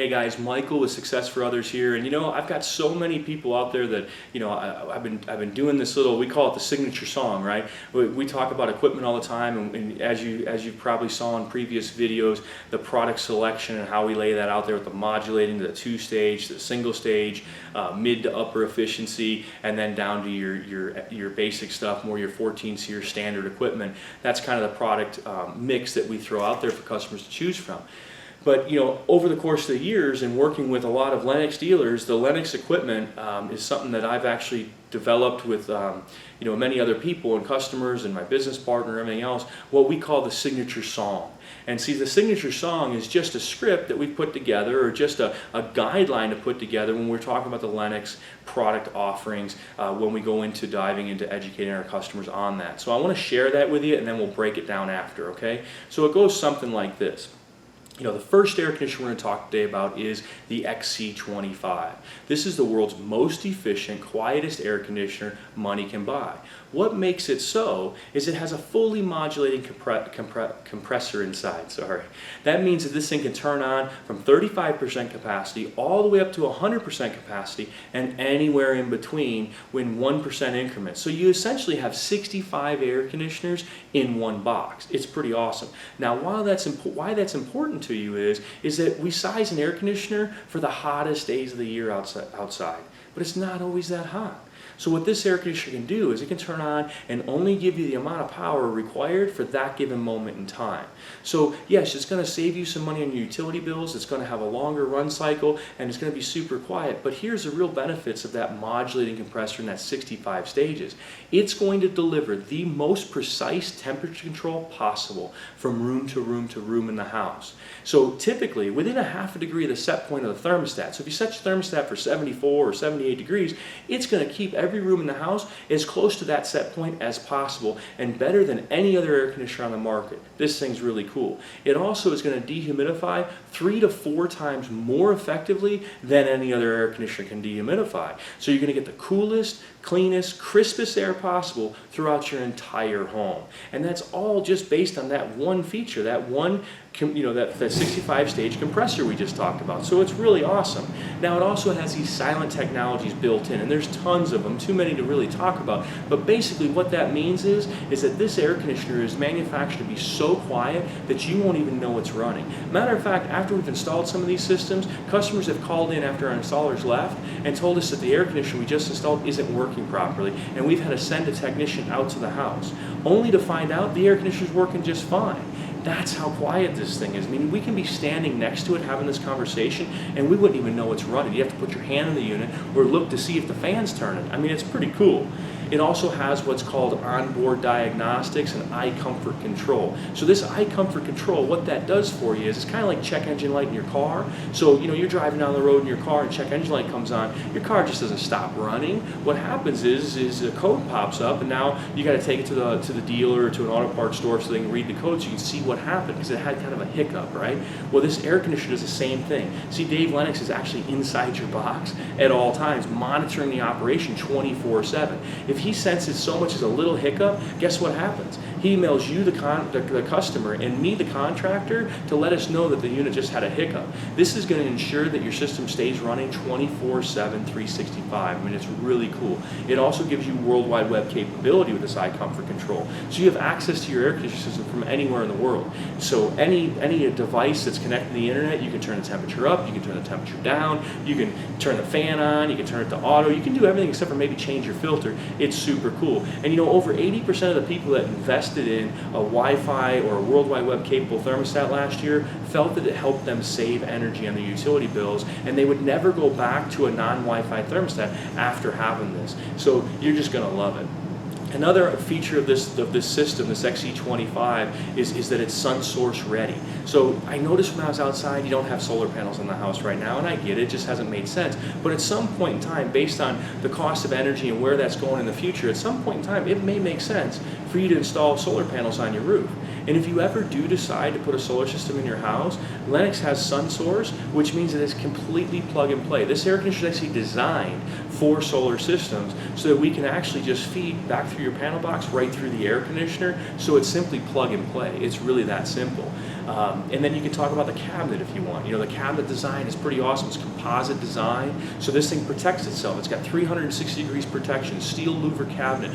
Hey guys, Michael with Success for Others here, and I've got so many people out there that I've been doing this little, we call it the signature song, right? We talk about equipment all the time, and as you probably saw in previous videos, the product selection and how we lay that out there with the modulating, the two-stage, the single stage, mid to upper efficiency, and then down to your basic stuff, more your 14-SEER standard equipment. That's kind of the product mix that we throw out there for customers to choose from. But over the course of the years and working with a lot of Lennox dealers, the Lennox equipment is something that I've actually developed with many other people and customers and my business partner and everything else, what we call the signature song. And see, the signature song is just a script that we've put together, or just a guideline to put together when we're talking about the Lennox product offerings, when we go into diving into educating our customers on that. So I want to share that with you, and then we'll break it down after, okay? So it goes something like this. The first air conditioner we're going to talk today about is the XC25. This is the world's most efficient, quietest air conditioner money can buy. What makes it so is it has a fully modulating compressor inside. That means that this thing can turn on from 35% capacity all the way up to 100% capacity and anywhere in between in 1% increments. So you essentially have 65 air conditioners in one box. It's pretty awesome. Now, why that's important to you is that we size an air conditioner for the hottest days of the year outside, but it's not always that hot. So what this air conditioner can do is it can turn on and only give you the amount of power required for that given moment in time. So yes, it's going to save you some money on your utility bills, it's going to have a longer run cycle, and it's going to be super quiet. But here's the real benefits of that modulating compressor in that 65 stages. It's going to deliver the most precise temperature control possible from room to room to room in the house. So typically within a half a degree of the set point of the thermostat. So if you set your thermostat for 74 or 78 degrees, it's going to keep every room in the house as close to that set point as possible, and better than any other air conditioner on the market. This thing's really cool. It also is going to dehumidify 3 to 4 times more effectively than any other air conditioner can dehumidify. So you're going to get the coolest, cleanest, crispest air possible throughout your entire home. And that's all just based on that one feature, that one that 65 stage compressor we just talked about. So it's really awesome. Now it also has these silent technologies built in, and there's tons of them, too many to really talk about. But basically what that means is that this air conditioner is manufactured to be so quiet that you won't even know it's running. Matter of fact, after we've installed some of these systems, customers have called in after our installers left and told us that the air conditioner we just installed isn't working properly, and we've had to send a technician out to the house, only to find out the air conditioner is working just fine. That's how quiet this thing is. I mean, we can be standing next to it having this conversation and we wouldn't even know it's running. You have to put your hand in the unit or look to see if the fan's turning. I mean, it's pretty cool. It also has what's called onboard diagnostics and eye comfort control. So this eye comfort control, what that does for you is it's kind of like check engine light in your car. So you're driving down the road in your car and check engine light comes on, your car just doesn't stop running. What happens is a code pops up, and now you got to take it to the dealer or to an auto parts store so they can read the code so you can see what happened, because it had kind of a hiccup, right? Well, this air conditioner does the same thing. See, Dave Lennox is actually inside your box at all times, monitoring the operation 24/7. If he senses so much as a little hiccup, guess what happens? He emails you, the customer, and me, the contractor, to let us know that the unit just had a hiccup. This is going to ensure that your system stays running 24/7, 365. I mean, it's really cool. It also gives you World Wide Web capability with this eye comfort control. So you have access to your air conditioning system from anywhere in the world. So any device that's connected to the internet, you can turn the temperature up, you can turn the temperature down, you can turn the fan on, you can turn it to auto, you can do everything except for maybe change your filter. It's super cool. And over 80% of the people that invested in a Wi-Fi or a World Wide Web capable thermostat last year felt that it helped them save energy on their utility bills, and they would never go back to a non-Wi-Fi thermostat after having this. So you're just going to love it. Another feature of this system, this XC25, is that it's sun source ready. So I noticed when I was outside, you don't have solar panels on the house right now, and I get it, it just hasn't made sense. But at some point in time, based on the cost of energy and where that's going in the future, at some point in time, it may make sense for you to install solar panels on your roof. And if you ever do decide to put a solar system in your house, Lennox has sun source, which means that it's completely plug and play. This air conditioner is actually designed for solar systems so that we can actually just feed back through your panel box right through the air conditioner, so it's simply plug and play. It's really that simple. And then you can talk about the cabinet if you want. The cabinet design is pretty awesome. It's composite design, so this thing protects itself. It's got 360 degrees protection, steel louver cabinet,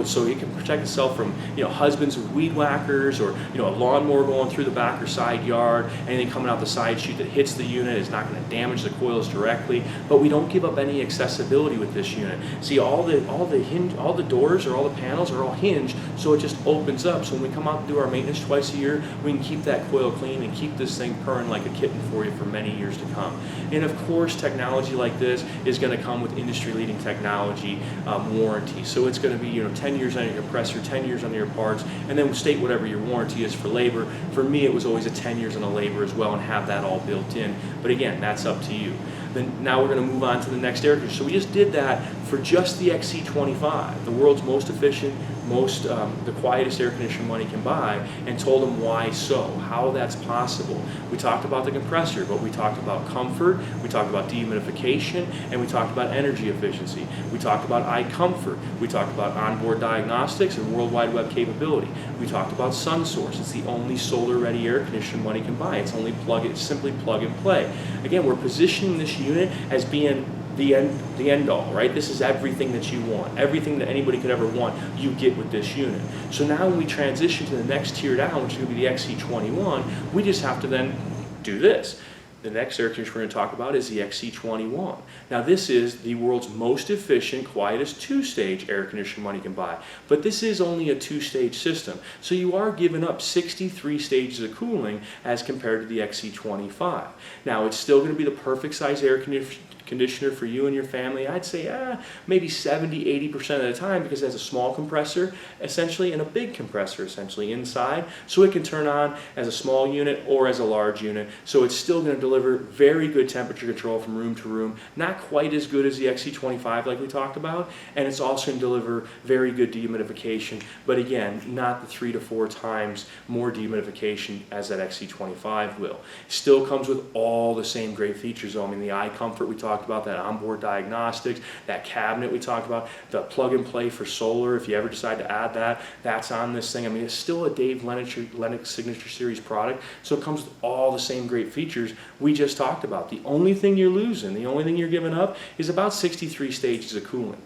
so it can protect itself from, husbands with weed whackers, or, a lawnmower going through the back or side yard, anything coming out the side chute that hits the unit is not going to damage the coils directly, but we don't give up any accessibility with this unit. See, all the doors or all the panels are all hinged, so it just opens up. So when we come out and do our maintenance twice a year, we can keep that coil clean and keep this thing purring like a kitten for you for many years to come. And of course, technology like this is going to come with industry-leading technology warranty. So it's going to be 10 years on your compressor, 10 years on your parts, and then state whatever your warranty is for labor. For me, it was always a 10 years on a labor as well, and have that all built in. But again, that's up to you. Then now we're going to move on to the next air conditioner. So we just did that for just the XC25, the world's most efficient, the quietest air conditioner money can buy, and told them why so, how that's possible. We talked about the compressor, but we talked about comfort, we talked about dehumidification, and we talked about energy efficiency. We talked about iComfort, we talked about onboard diagnostics and World Wide Web capability. We talked about SunSource. It's the only solar-ready air conditioner money can buy. It's simply plug and play. Again, we're positioning this unit as being the end all, right? This is everything that you want. Everything that anybody could ever want, you get with this unit. So now when we transition to the next tier down, which is going to be the XC21, we just have to then do this. The next air conditioner we're going to talk about is the XC21. Now this is the world's most efficient, quietest two-stage air conditioner money can buy. But this is only a two-stage system. So you are giving up 63 stages of cooling as compared to the XC25. Now it's still going to be the perfect size air conditioner for you and your family. I'd say maybe 70-80% of the time, because it has a small compressor essentially and a big compressor essentially inside, so it can turn on as a small unit or as a large unit. So it's still going to deliver very good temperature control from room to room, not quite as good as the XC25 like we talked about, and it's also going to deliver very good dehumidification, but again, not the 3 to 4 times more dehumidification as that XC25 will. Still comes with all the same great features though. I mean, the iComfort we talked about, that onboard diagnostics, that cabinet we talked about, the plug and play for solar, if you ever decide to add that, that's on this thing. I mean, it's still a Dave Lennox Signature Series product, so it comes with all the same great features we just talked about. The only thing you're losing, the only thing you're giving up is about 63 stages of cooling.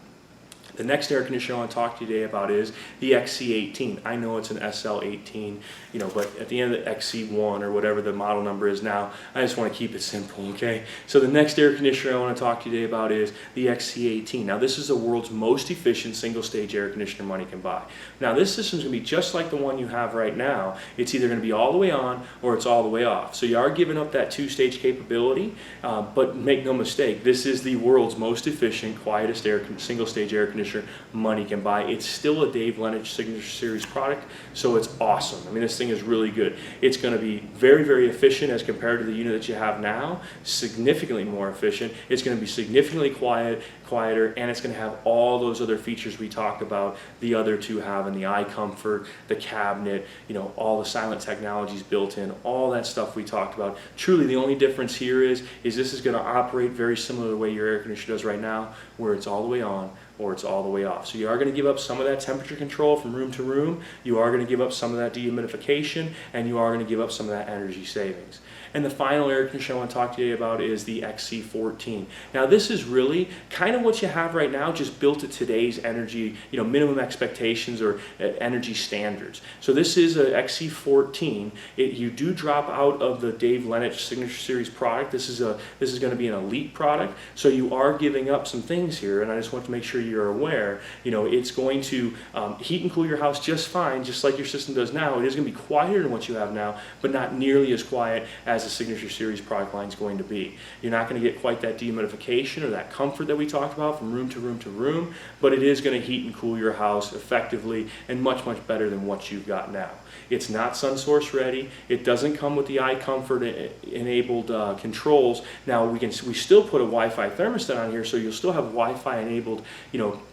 The next air conditioner I want to talk to you today about is the XC18. I know it's an SL18, but at the end of the XC1 or whatever the model number is now, I just want to keep it simple, okay? So the next air conditioner I want to talk to you today about is the XC18. Now this is the world's most efficient single-stage air conditioner money can buy. Now this system is going to be just like the one you have right now. It's either going to be all the way on or it's all the way off. So you are giving up that two-stage capability, but make no mistake, this is the world's most efficient, quietest single-stage air conditioner money can buy. It's still a Dave Lennox Signature Series product, so it's awesome. I mean, this thing is really good. It's going to be very, very efficient as compared to the unit that you have now, significantly more efficient. It's going to be significantly quieter, and it's going to have all those other features we talked about the other two have, in the iComfort, the cabinet, all the silent technologies built in, all that stuff we talked about. Truly, the only difference here is this is going to operate very similar to the way your air conditioner does right now, where it's all the way on or it's all the way off. So you are going to give up some of that temperature control from room to room, you are going to give up some of that dehumidification, and you are going to give up some of that energy savings. And the final air conditioner I want to talk to you about is the XC14. Now this is really kind of what you have right now, just built to today's energy, minimum expectations or energy standards. So this is a XC14. You do drop out of the Dave Lennox Signature Series product. This is going to be an elite product. So you are giving up some things here, and I just want to make sure you're aware. It's going to heat and cool your house just fine, just like your system does now. It is going to be quieter than what you have now, but not nearly as quiet as the Signature Series product line is going to be. You're not going to get quite that dehumidification or that comfort that we talked about from room to room to room, but it is going to heat and cool your house effectively and much, much better than what you've got now. It's not SunSource ready. It doesn't come with the iComfort enabled controls. Now we still put a Wi-Fi thermostat on here, so you'll still have Wi-Fi enabled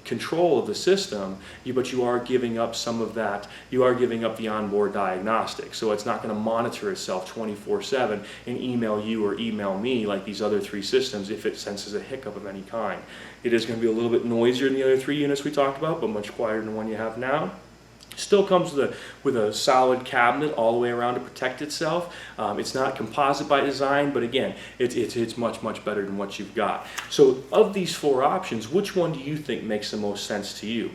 control of the system, but you are giving up some of that. You are giving up the onboard diagnostics, so it's not going to monitor itself 24/7 and email you or email me like these other three systems if it senses a hiccup of any kind. It is going to be a little bit noisier than the other three units we talked about, but much quieter than the one you have now. Still comes with a solid cabinet all the way around to protect itself. It's not composite by design, but again, it's much, much better than what you've got. So of these 4 options, which one do you think makes the most sense to you?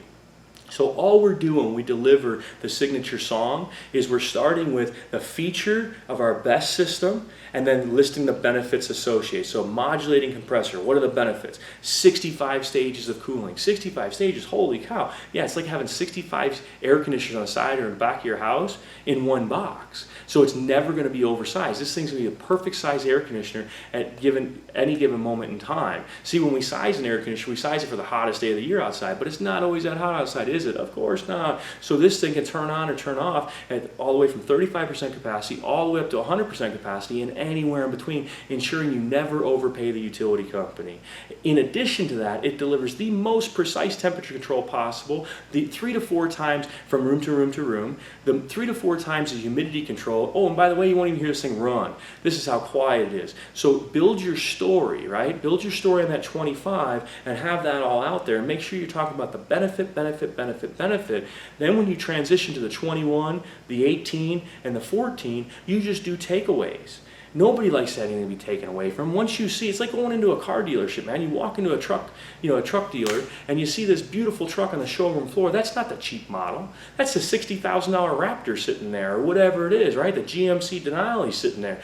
So all we're doing when we deliver the signature song is we're starting with the feature of our best system and then listing the benefits associated. So modulating compressor, what are the benefits? 65 stages of cooling. 65 stages, holy cow. Yeah, it's like having 65 air conditioners on the side or in the back of your house in one box. So it's never going to be oversized. This thing's going to be a perfect size air conditioner at any given moment in time. See, when we size an air conditioner, we size it for the hottest day of the year outside, but it's not always that hot outside, is it? Of course not. So this thing can turn on or turn off at all the way from 35% capacity all the way up to 100% capacity and anywhere in between, ensuring you never overpay the utility company. In addition to that, it delivers the most precise temperature control possible, the 3 to 4 times from room to room to room, the 3 to 4 times the humidity control. Oh, and by the way, you won't even hear this thing run. This is how quiet it is. So build your story, right? Build your story on that 25 and have that all out there. And make sure you're talking about the benefit. Then when you transition to the 21, the 18, and the 14, you just do takeaways. Nobody likes anything to be taken away from. Once you see, it's like going into a car dealership, man. You walk into a truck dealer, and you see this beautiful truck on the showroom floor. That's not the cheap model. That's the $60,000 Raptor sitting there, or whatever it is, right? The GMC Denali sitting there.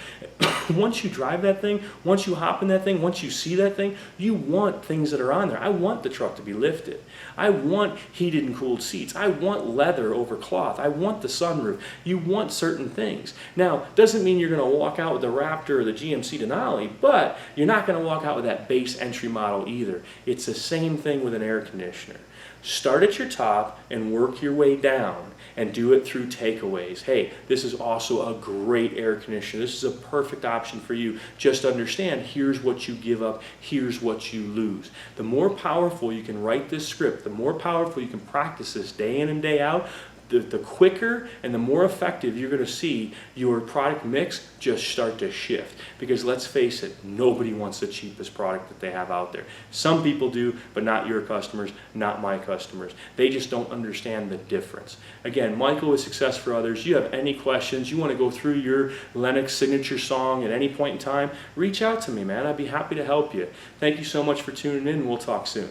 Once you drive that thing, once you hop in that thing, once you see that thing, you want things that are on there. I want the truck to be lifted. I want heated and cooled seats. I want leather over cloth. I want the sunroof. You want certain things. Now, doesn't mean you're going to walk out with the Raptor or the GMC Denali, but you're not going to walk out with that base entry model either. It's the same thing with an air conditioner. Start at your top and work your way down and do it through takeaways. Hey, this is also a great air conditioner. This is a perfect option for you. Just understand, here's what you give up, here's what you lose. The more powerful you can write this script, the more powerful you can practice this day in and day out, the quicker and the more effective you're going to see your product mix just start to shift. Because let's face it, nobody wants the cheapest product that they have out there. Some people do, but not your customers, not my customers. They just don't understand the difference. Again, Michael with Success for Others. You have any questions, you want to go through your Lennox signature song at any point in time, reach out to me, man. I'd be happy to help you. Thank you so much for tuning in. We'll talk soon.